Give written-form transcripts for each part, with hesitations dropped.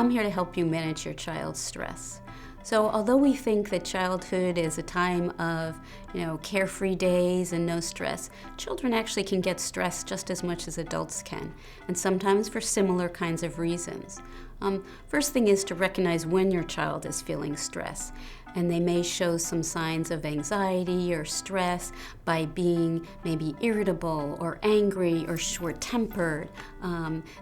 I'm here to help you manage your child's stress. So although we think that childhood is a time of, carefree days and no stress, children actually can get stressed just as much as adults can, and sometimes for similar kinds of reasons. First thing is to recognize when your child is feeling stress, and they may show some signs of anxiety or stress by being maybe irritable or angry or short-tempered.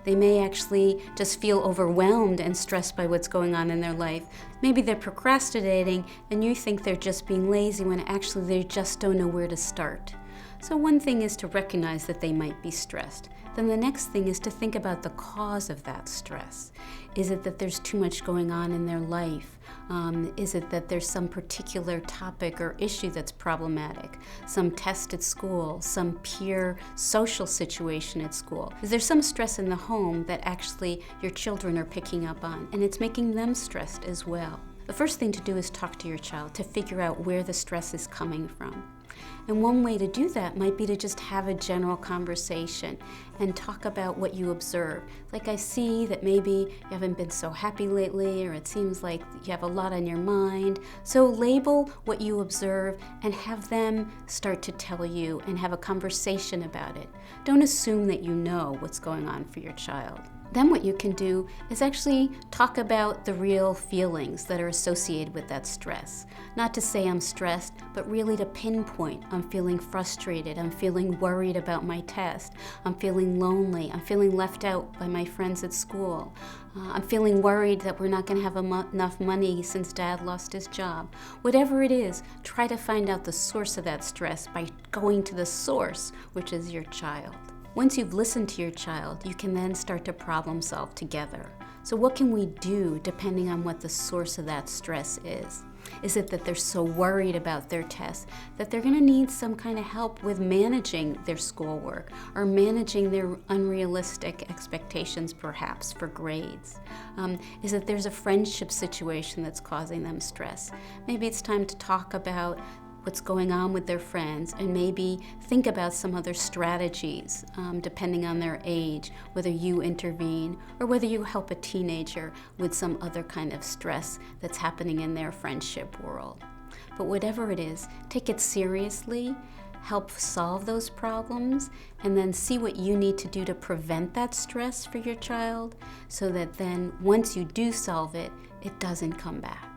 They may actually just feel overwhelmed and stressed by what's going on in their life. Maybe they're procrastinating and you think they're just being lazy when actually they just don't know where to start. So one thing is to recognize that they might be stressed. Then the next thing is to think about the cause of that stress. Is it that there's too much going on in their life? Is it that there's some particular topic or issue that's problematic? Some test at school, some peer social situation at school? Is there some stress in the home that actually your children are picking up on and it's making them stressed as well? The first thing to do is talk to your child to figure out where the stress is coming from. And one way to do that might be to just have a general conversation and talk about what you observe. Like, I see that maybe you haven't been so happy lately, or it seems like you have a lot on your mind. So label what you observe and have them start to tell you and have a conversation about it. Don't assume that you know what's going on for your child. Then what you can do is actually talk about the real feelings that are associated with that stress. Not to say I'm stressed, but really to pinpoint I'm feeling frustrated, I'm feeling worried about my test, I'm feeling lonely, I'm feeling left out by my friends at school, I'm feeling worried that we're not going to have enough money since Dad lost his job. Whatever it is, try to find out the source of that stress by going to the source, which is your child. Once you've listened to your child, you can then start to problem solve together. So what can we do depending on what the source of that stress is? Is it that they're so worried about their tests that they're going to need some kind of help with managing their schoolwork or managing their unrealistic expectations perhaps for grades? Is it there's a friendship situation that's causing them stress? Maybe it's time to talk about what's going on with their friends and maybe think about some other strategies depending on their age, whether you intervene or whether you help a teenager with some other kind of stress that's happening in their friendship world. But whatever it is, take it seriously, help solve those problems, and then see what you need to do to prevent that stress for your child so that then once you do solve it, it doesn't come back.